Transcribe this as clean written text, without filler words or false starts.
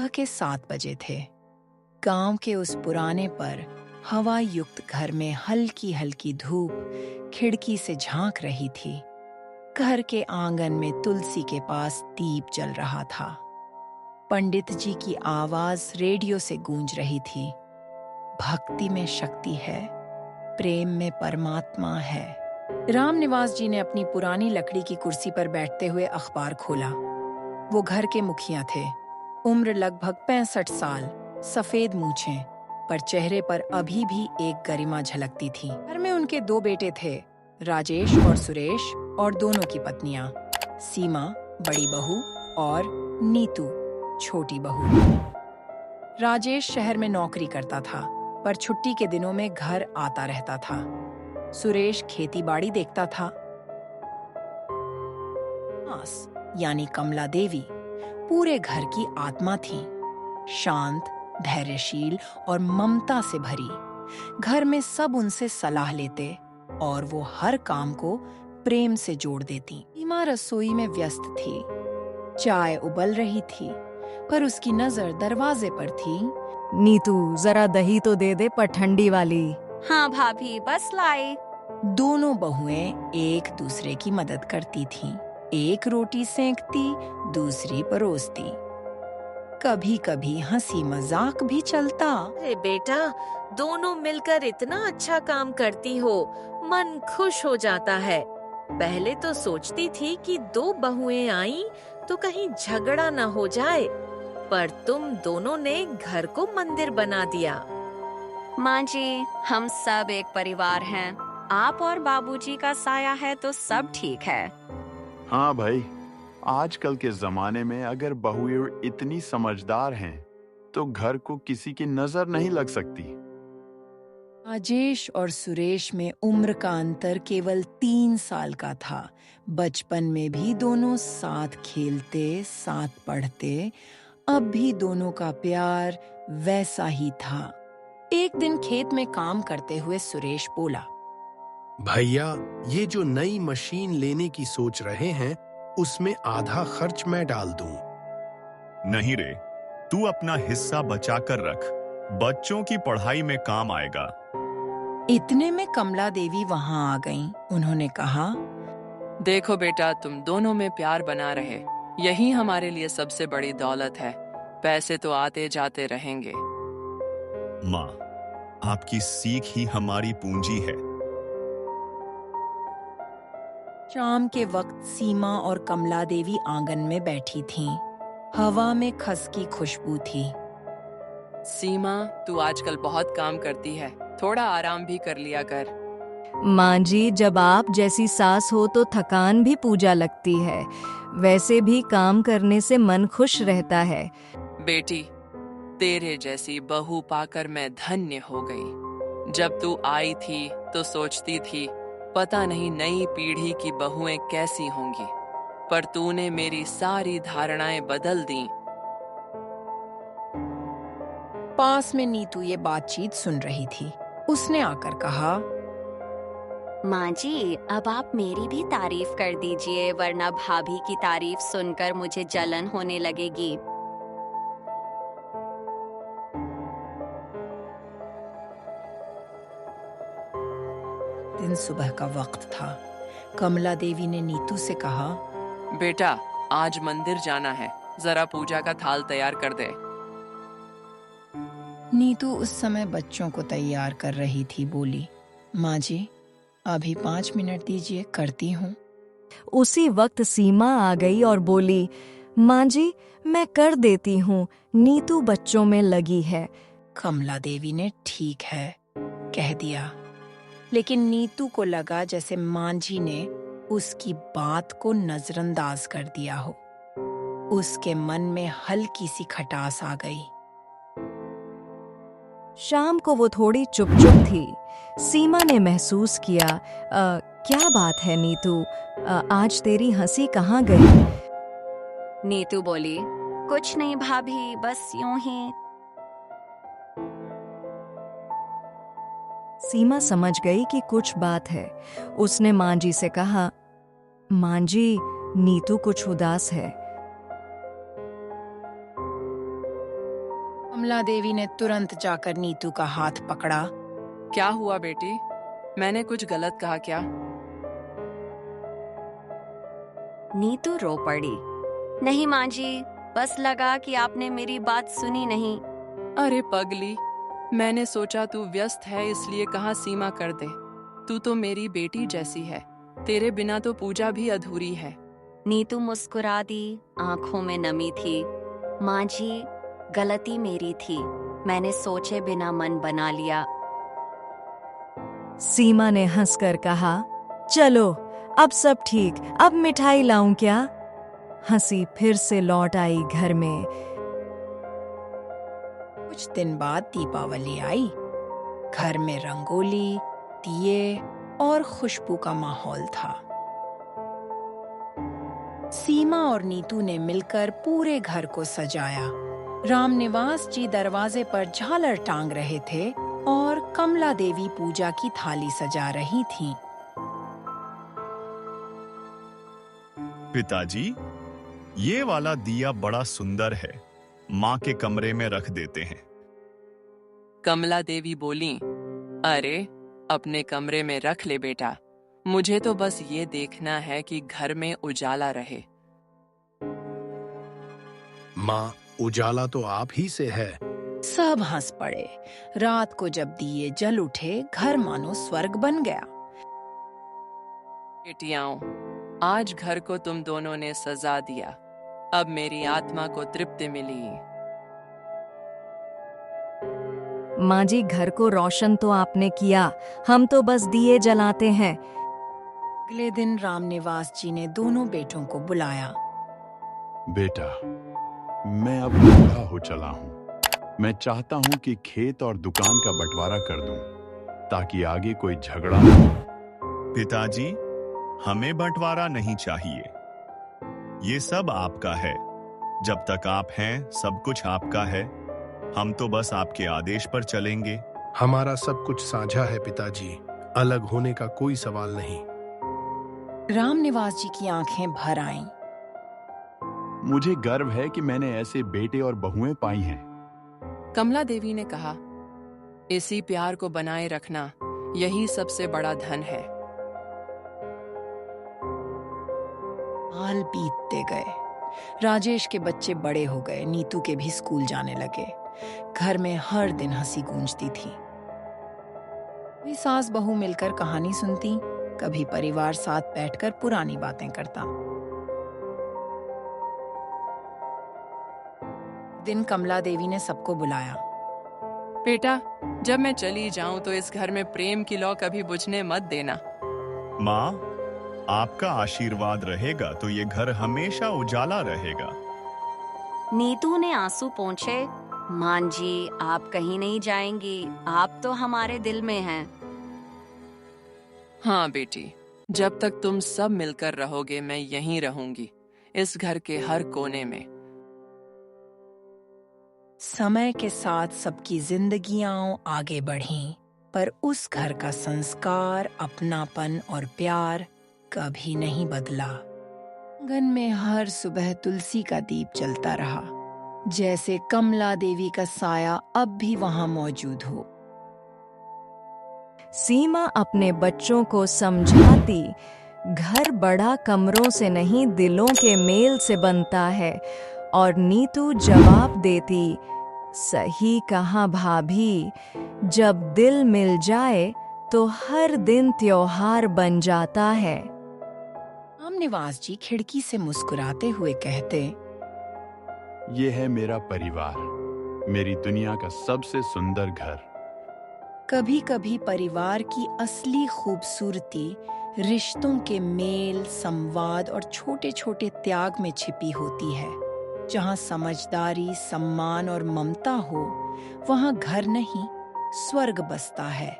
के 7 बजे थे। गांव के उस पुराने पर हवा युक्त घर में हल्की हल्की धूप खिड़की से झांक रही थी। घर के आंगन में तुलसी के पास दीप जल रहा था। पंडित जी की आवाज रेडियो से गूंज रही थी। भक्ति में शक्ति है, प्रेम में परमात्मा है। रामनिवास जी ने अपनी पुरानी लकड़ी की कुर्सी पर बैठते हुए अखबार खोला। वो घर के मुखिया थे। उम्र लगभग 65 साल, सफेद मूछें, पर चेहरे पर अभी भी एक गरिमा झलकती थी। घर में उनके 2 बेटे थे, राजेश और सुरेश, और दोनों की पत्नियां, सीमा बड़ी बहू और नीतू छोटी बहू। राजेश शहर में नौकरी करता था, पर छुट्टी के दिनों में घर आता रहता था। सुरेश खेती बाड़ी देखता था। यानी कमला देवी पूरे घर की आत्मा थी, शांत, धैर्यशील और ममता से भरी। घर में सब उनसे सलाह लेते और वो हर काम को प्रेम से जोड़ देती। सीमा रसोई में व्यस्त थी। चाय उबल रही थी, पर उसकी नजर दरवाजे पर थी। नीतू, जरा दही तो दे दे, पर ठंडी वाली। हाँ भाभी, बस लाई। दोनों बहुएं एक दूसरे की मदद करती थीं। एक रोटी सेंकती, दूसरी परोसती। कभी कभी हंसी मजाक भी चलता। अरे बेटा, दोनों मिलकर इतना अच्छा काम करती हो, मन खुश हो जाता है। पहले तो सोचती थी कि 2 बहुएं आईं तो कहीं झगड़ा न हो जाए, पर तुम दोनों ने घर को मंदिर बना दिया। माँ जी, हम सब एक परिवार हैं। आप और बाबूजी का साया है तो सब ठीक है। हाँ भाई, आजकल के जमाने में अगर बहुएं इतनी समझदार हैं, तो घर को किसी की नजर नहीं लग सकती। राजेश और सुरेश में उम्र का अंतर केवल 3 साल का था। बचपन में भी दोनों साथ खेलते, साथ पढ़ते। अब भी दोनों का प्यार वैसा ही था। एक दिन खेत में काम करते हुए सुरेश बोला, भैया, ये जो नई मशीन लेने की सोच रहे हैं, उसमें आधा खर्च मैं डाल दूं। नहीं रे, तू अपना हिस्सा बचा कर रख, बच्चों की पढ़ाई में काम आएगा। इतने में कमला देवी वहां आ गईं। उन्होंने कहा, देखो बेटा, तुम दोनों में प्यार बना रहे, यही हमारे लिए सबसे बड़ी दौलत है। पैसे तो आते जाते रहेंगे। माँ, आपकी सीख ही हमारी पूंजी है। शाम के वक्त सीमा और कमला देवी आंगन में बैठी थीं। हवा में खस की खुशबू थी। सीमा, तू आजकल बहुत काम करती है, थोड़ा आराम भी कर लिया कर। माँ जी, जब आप जैसी सास हो तो थकान भी पूजा लगती है। वैसे भी काम करने से मन खुश रहता है। बेटी, तेरे जैसी बहू पाकर मैं धन्य हो गई। जब तू आई थी तो सोचती थी, पता नहीं नई पीढ़ी की बहुएं कैसी होंगी, पर तूने मेरी सारी धारणाएं बदल दी। पास में नीतू ये बातचीत सुन रही थी। उसने आकर कहा, माँ जी, अब आप मेरी भी तारीफ कर दीजिए, वरना भाभी की तारीफ सुनकर मुझे जलन होने लगेगी। दिन सुबह का वक्त था। कमला देवी ने नीतू से कहा, बेटा, आज मंदिर जाना है, जरा पूजा का थाल तैयार कर दे। नीतू उस समय बच्चों को तैयार कर रही थी। बोली, माँ जी, अभी 5 मिनट दीजिए, करती हूँ। उसी वक्त सीमा आ गई और बोली, माँ जी, मैं कर देती हूँ, नीतू बच्चों में लगी है। कमला देवी ने ठीक है कह दिया, लेकिन नीतू को लगा जैसे मांझी ने उसकी बात को नजरअंदाज कर दिया हो। उसके मन में हल्की सी खटास आ गई। शाम को वो थोड़ी चुप-चुप थी। सीमा ने महसूस किया, क्या बात है नीतू, आज तेरी हंसी कहाँ गई? नीतू बोली, कुछ नहीं भाभी, बस यूं ही। सीमा समझ गई कि कुछ बात है। उसने माँ जी से कहा, माँ जी, नीतू कुछ उदास है। कमला देवी ने तुरंत जाकर नीतू का हाथ पकड़ा। क्या हुआ बेटी? मैंने कुछ गलत कहा क्या? नीतू रो पड़ी। नहीं माँ जी, बस लगा कि आपने मेरी बात सुनी नहीं। अरे पगली, मैंने सोचा तू व्यस्त है इसलिए कहा सीमा कर दे। तू तो मेरी बेटी जैसी है, तेरे बिना तो पूजा भी अधूरी है। नीतू मुस्कुरा दी, आंखों में नमी थी। माँ जी, गलती मेरी थी, मैंने सोचे बिना मन बना लिया। सीमा ने हंसकर कहा, चलो अब सब ठीक, अब मिठाई लाऊं क्या? हंसी फिर से लौट आई घर में। कुछ दिन बाद दीपावली आई। घर में रंगोली, दिए और खुशबू का माहौल था। सीमा और नीतू ने मिलकर पूरे घर को सजाया। रामनिवास जी दरवाजे पर झालर टांग रहे थे और कमला देवी पूजा की थाली सजा रही थीं। पिताजी, ये वाला दिया बड़ा सुंदर है, माँ के कमरे में रख देते हैं। कमला देवी बोली, अरे अपने कमरे में रख ले बेटा, मुझे तो बस ये देखना है कि घर में उजाला रहे। माँ, उजाला तो आप ही से है। सब हंस पड़े। रात को जब दिए जल उठे, घर मानो स्वर्ग बन गया। बेटियाओं, आज घर को तुम दोनों ने सजा दिया। अब मेरी आत्मा को तृप्ति मिली। माँ जी, घर को रोशन तो आपने किया, हम तो बस दिए जलाते हैं। अगले दिन रामनिवास जी ने दोनों बेटों को बुलाया। बेटा, मैं अब बूढ़ा हो चला हूँ। मैं चाहता हूँ कि खेत और दुकान का बंटवारा कर दूं, ताकि आगे कोई झगड़ा न हो। पिताजी, हमें बंटवारा नहीं चाहिए। ये सब आपका है। जब तक आप हैं, सब कुछ आपका है। हम तो बस आपके आदेश पर चलेंगे। हमारा सब कुछ साझा है पिताजी, अलग होने का कोई सवाल नहीं। रामनिवास जी की आंखें भर आईं। मुझे गर्व है कि मैंने ऐसे बेटे और बहुएं पाई हैं। कमला देवी ने कहा, इसी प्यार को बनाए रखना, यही सबसे बड़ा धन है। साल बीतते गए। राजेश के बच्चे बड़े हो गए, नीतू के भी स्कूल जाने लगे। घर में हर दिन हंसी गूंजती थी। कभी सास बहू मिलकर कहानी सुनती, कभी परिवार साथ बैठकर पुरानी बातें करता। दिन कमला देवी ने सबको बुलाया। बेटा, जब मैं चली जाऊं तो इस घर में प्रेम की लौ कभी बुझने मत देना। माँ, आपका आशीर्वाद रहेगा तो ये घर हमेशा उजाला रहेगा। नीतू ने आंसू पोंछे। माँ जी, आप कहीं नहीं जाएंगी, आप तो हमारे दिल में हैं। हाँ बेटी, जब तक तुम सब मिलकर रहोगे मैं यहीं रहूंगी, इस घर के हर कोने में। समय के साथ सबकी जिंदगियां आगे बढ़ीं, पर उस घर का संस्कार, अपनापन और प्यार कभी नहीं बदला। आंगन में हर सुबह तुलसी का दीप जलता रहा, जैसे कमला देवी का साया अब भी वहां मौजूद हो। सीमा अपने बच्चों को समझाती, घर बड़ा कमरों से नहीं दिलों के मेल से बनता है, और नीतू जवाब देती, सही कहा भाभी, जब दिल मिल जाए तो हर दिन त्योहार बन जाता है। रामनिवास जी खिड़की से मुस्कुराते हुए कहते, ये है मेरा परिवार, मेरी दुनिया का सबसे सुंदर घर। कभी कभी परिवार की असली खूबसूरती रिश्तों के मेल, संवाद और छोटे छोटे त्याग में छिपी होती है। जहाँ समझदारी, सम्मान और ममता हो, वहाँ घर नहीं, स्वर्ग बसता है।